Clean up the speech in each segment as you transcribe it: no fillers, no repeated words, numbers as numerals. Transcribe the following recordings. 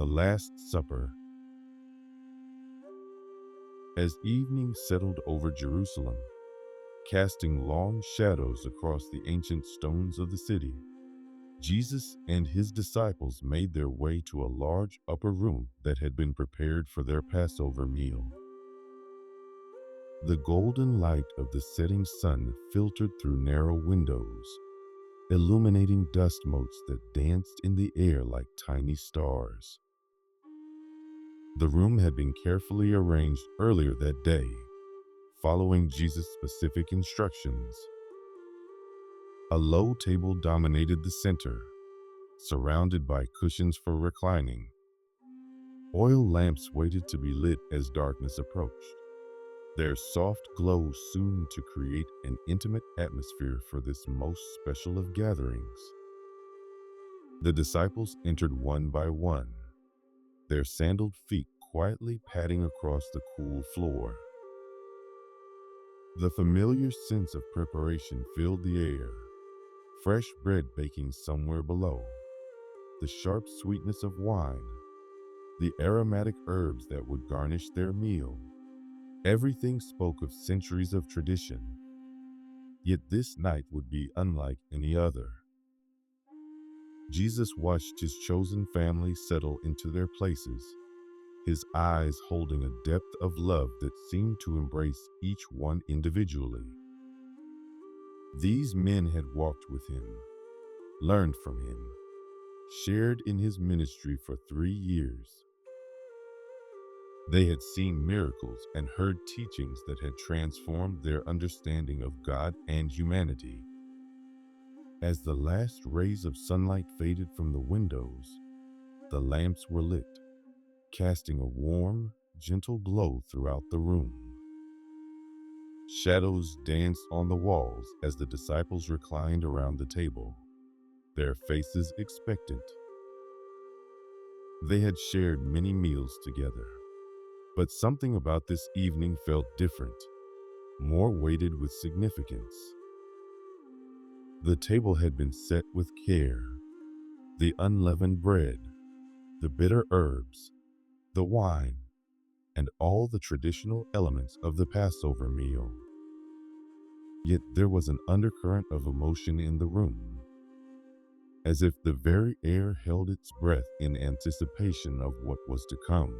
The Last Supper. As evening settled over Jerusalem, casting long shadows across the ancient stones of the city, Jesus and his disciples made their way to a large upper room that had been prepared for their Passover meal. The golden light of the setting sun filtered through narrow windows, illuminating dust motes that danced in the air like tiny stars. The room had been carefully arranged earlier that day, following Jesus' specific instructions. A low table dominated the center, surrounded by cushions for reclining. Oil lamps waited to be lit as darkness approached, their soft glow soon to create an intimate atmosphere for this most special of gatherings. The disciples entered one by one, their sandaled feet quietly padding across the cool floor. The familiar sense of preparation filled the air, fresh bread baking somewhere below, the sharp sweetness of wine, the aromatic herbs that would garnish their meal. Everything spoke of centuries of tradition, yet this night would be unlike any other. Jesus watched his chosen family settle into their places, his eyes holding a depth of love that seemed to embrace each one individually. These men had walked with him, learned from him, shared in his ministry for 3 years. They had seen miracles and heard teachings that had transformed their understanding of God and humanity. As the last rays of sunlight faded from the windows, the lamps were lit, casting a warm, gentle glow throughout the room. Shadows danced on the walls as the disciples reclined around the table, their faces expectant. They had shared many meals together, but something about this evening felt different, more weighted with significance. The table had been set with care, the unleavened bread, the bitter herbs, the wine, and all the traditional elements of the Passover meal. Yet there was an undercurrent of emotion in the room, as if the very air held its breath in anticipation of what was to come.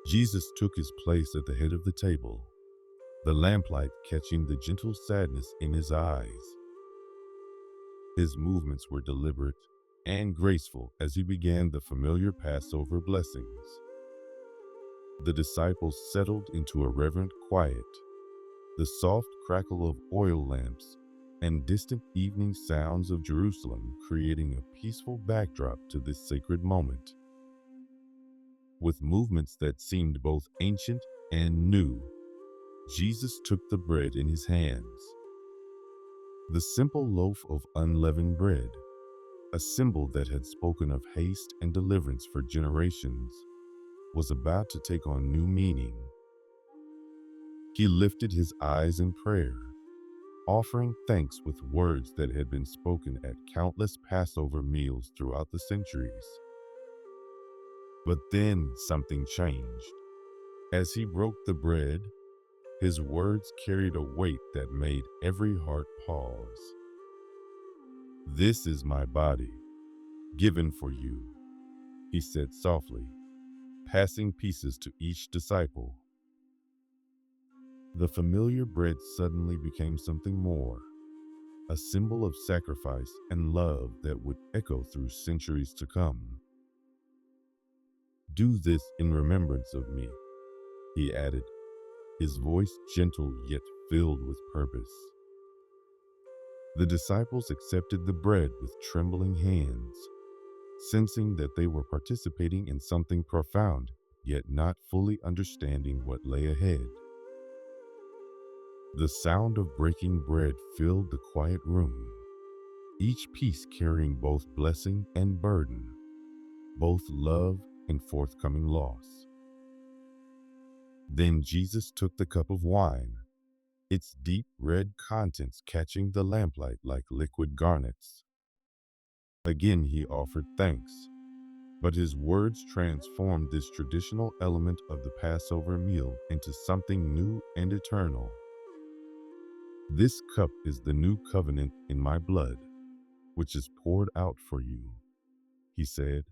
Jesus took his place at the head of the table, the lamplight catching the gentle sadness in his eyes. His movements were deliberate and graceful as he began the familiar Passover blessings. The disciples settled into a reverent quiet, the soft crackle of oil lamps and distant evening sounds of Jerusalem creating a peaceful backdrop to this sacred moment. With movements that seemed both ancient and new, Jesus took the bread in his hands. The simple loaf of unleavened bread, a symbol that had spoken of haste and deliverance for generations, was about to take on new meaning. He lifted his eyes in prayer, offering thanks with words that had been spoken at countless Passover meals throughout the centuries. But then something changed. As he broke the bread, his words carried a weight that made every heart pause. "This is my body, given for you," he said softly, passing pieces to each disciple. The familiar bread suddenly became something more, a symbol of sacrifice and love that would echo through centuries to come. "Do this in remembrance of me," he added, his voice gentle yet filled with purpose. The disciples accepted the bread with trembling hands, sensing that they were participating in something profound, yet not fully understanding what lay ahead. The sound of breaking bread filled the quiet room, each piece carrying both blessing and burden, both love and forthcoming loss. Then Jesus took the cup of wine, its deep red contents catching the lamplight like liquid garnets. Again he offered thanks, But his words transformed this traditional element of the Passover meal into something new and eternal. "This cup is the new covenant in my blood, which is poured out for you," he said,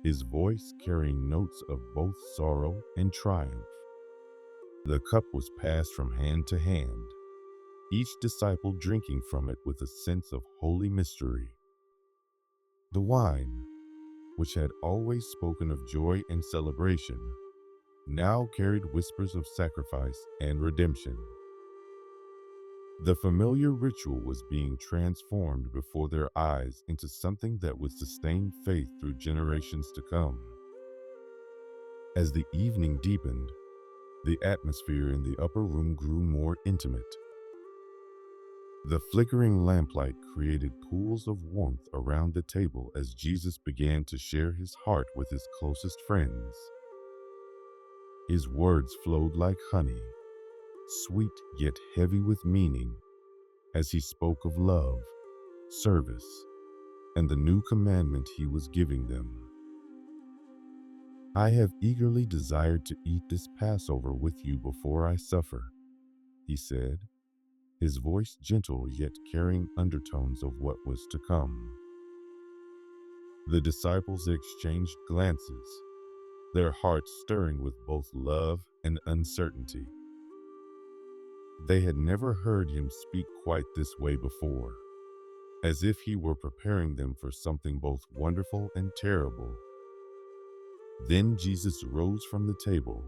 his voice carrying notes of both sorrow and triumph. The cup was passed from hand to hand, each disciple drinking from it with a sense of holy mystery. The wine, which had always spoken of joy and celebration, now carried whispers of sacrifice and redemption. The familiar ritual was being transformed before their eyes into something that would sustain faith through generations to come. As the evening deepened, the atmosphere in the upper room grew more intimate. The flickering lamplight created pools of warmth around the table as Jesus began to share his heart with his closest friends. His words flowed like honey, sweet yet heavy with meaning, as he spoke of love, service, and the new commandment he was giving them. "I have eagerly desired to eat this Passover with you before I suffer," he said, his voice gentle yet carrying undertones of what was to come. The disciples exchanged glances, their hearts stirring with both love and uncertainty. They had never heard him speak quite this way before, as if he were preparing them for something both wonderful and terrible. Then Jesus rose from the table,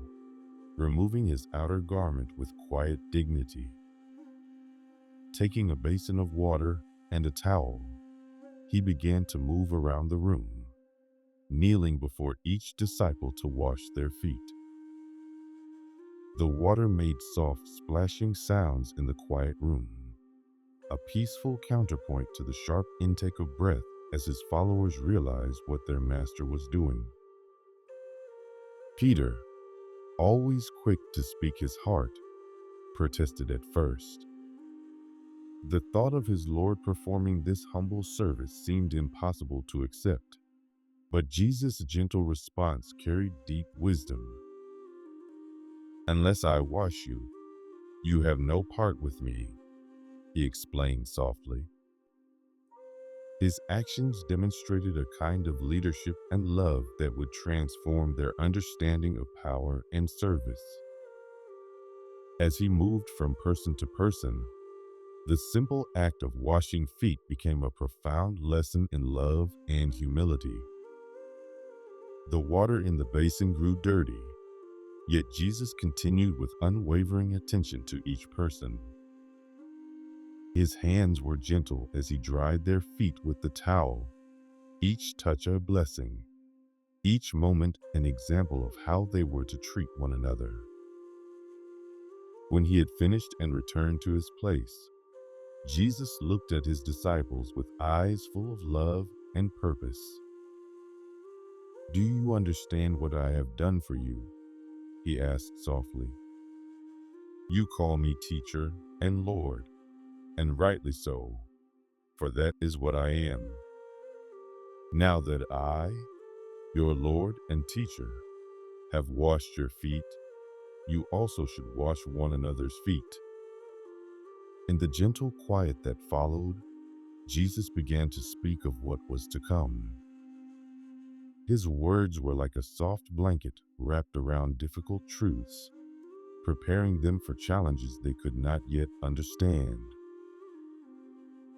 removing his outer garment with quiet dignity. Taking a basin of water and a towel, he began to move around the room, kneeling before each disciple to wash their feet. The water made soft splashing sounds in the quiet room, a peaceful counterpoint to the sharp intake of breath as his followers realized what their master was doing. Peter, always quick to speak his heart, protested at first. The thought of his Lord performing this humble service seemed impossible to accept, but Jesus' gentle response carried deep wisdom. "Unless I wash you, you have no part with me," he explained softly. His actions demonstrated a kind of leadership and love that would transform their understanding of power and service. As he moved from person to person, the simple act of washing feet became a profound lesson in love and humility. The water in the basin grew dirty, yet Jesus continued with unwavering attention to each person. His hands were gentle as he dried their feet with the towel, each touch a blessing, each moment an example of how they were to treat one another. When he had finished and returned to his place, Jesus looked at his disciples with eyes full of love and purpose. "Do you understand what I have done for you?" he asked softly. "You call me teacher and Lord, and rightly so, for that is what I am. Now that I, your Lord and teacher, have washed your feet, you also should wash one another's feet." In the gentle quiet that followed, Jesus began to speak of what was to come. His words were like a soft blanket wrapped around difficult truths, preparing them for challenges they could not yet understand.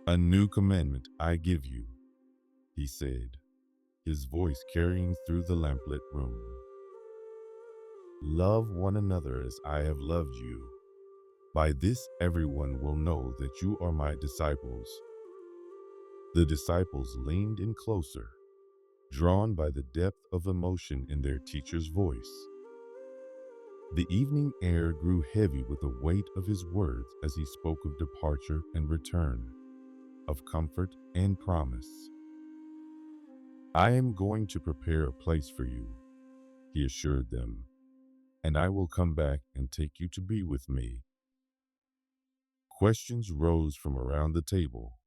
"A new commandment I give you," he said, his voice carrying through the lamplit room. "Love one another as I have loved you. By this everyone will know that you are my disciples." The disciples leaned in closer, drawn by the depth of emotion in their teacher's voice. The evening air grew heavy with the weight of his words as he spoke of departure and return, of comfort and promise. "I am going to prepare a place for you," he assured them, "and I will come back and take you to be with me." Questions rose from around the table,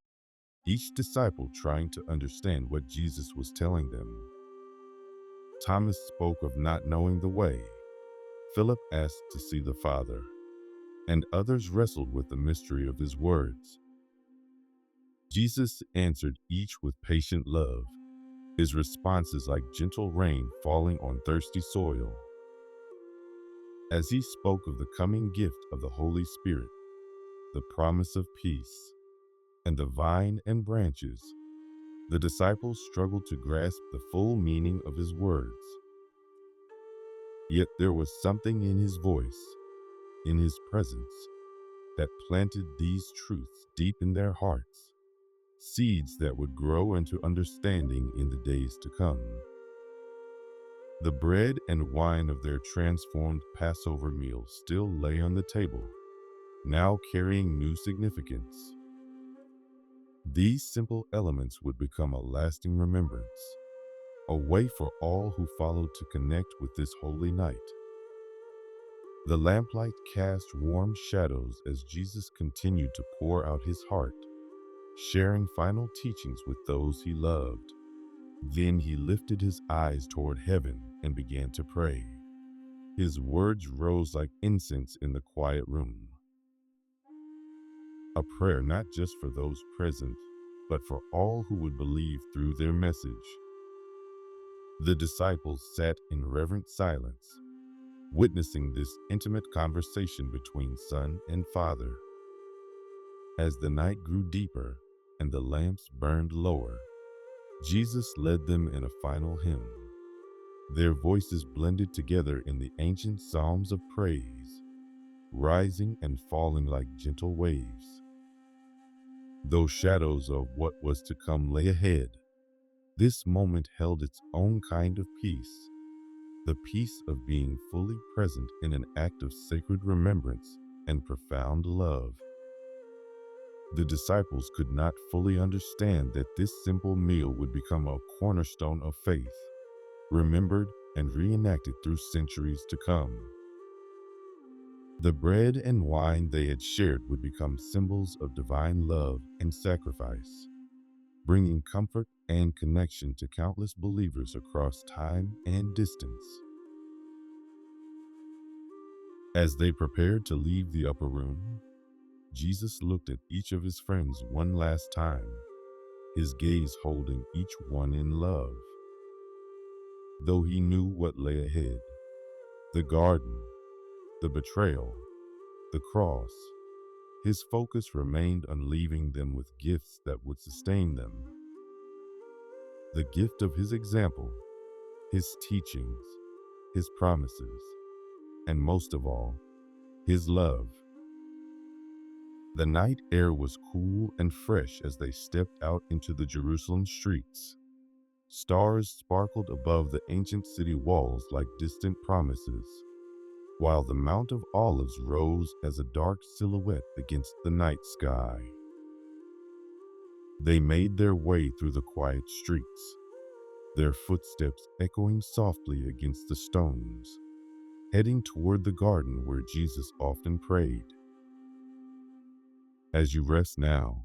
each disciple trying to understand what Jesus was telling them. Thomas spoke of not knowing the way, Philip asked to see the Father, and others wrestled with the mystery of his words. Jesus answered each with patient love, his responses like gentle rain falling on thirsty soil. As he spoke of the coming gift of the Holy Spirit, the promise of peace, and the vine and branches, the disciples struggled to grasp the full meaning of his words. Yet there was something in his voice, in his presence, that planted these truths deep in their hearts, seeds that would grow into understanding in the days to come. The bread and wine of their transformed Passover meal still lay on the table, now carrying new significance. These simple elements would become a lasting remembrance, a way for all who followed to connect with this holy night. The lamplight cast warm shadows as Jesus continued to pour out his heart, sharing final teachings with those he loved. Then he lifted his eyes toward heaven and began to pray. His words rose like incense in the quiet room. A prayer not just for those present, but for all who would believe through their message. The disciples sat in reverent silence, witnessing this intimate conversation between Son and Father. As the night grew deeper and the lamps burned lower, Jesus led them in a final hymn. Their voices blended together in the ancient psalms of praise, rising and falling like gentle waves. Though shadows of what was to come lay ahead, this moment held its own kind of peace, the peace of being fully present in an act of sacred remembrance and profound love. The disciples could not fully understand that this simple meal would become a cornerstone of faith, remembered and reenacted through centuries to come. The bread and wine they had shared would become symbols of divine love and sacrifice, bringing comfort and connection to countless believers across time and distance. As they prepared to leave the upper room, Jesus looked at each of his friends one last time, his gaze holding each one in love. Though he knew what lay ahead, the garden, the betrayal, the cross, his focus remained on leaving them with gifts that would sustain them. The gift of his example, his teachings, his promises, and most of all, his love. The night air was cool and fresh as they stepped out into the Jerusalem streets. Stars sparkled above the ancient city walls like distant promises, while the Mount of Olives rose as a dark silhouette against the night sky. They made their way through the quiet streets, their footsteps echoing softly against the stones, heading toward the garden where Jesus often prayed. As you rest now,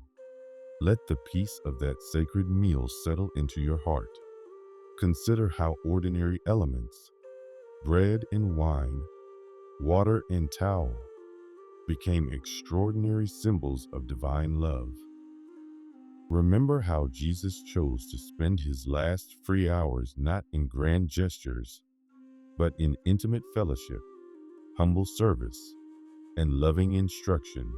let the peace of that sacred meal settle into your heart. Consider how ordinary elements, bread and wine, water and towel, became extraordinary symbols of divine love. Remember how Jesus chose to spend his last free hours not in grand gestures, but in intimate fellowship, humble service, and loving instruction.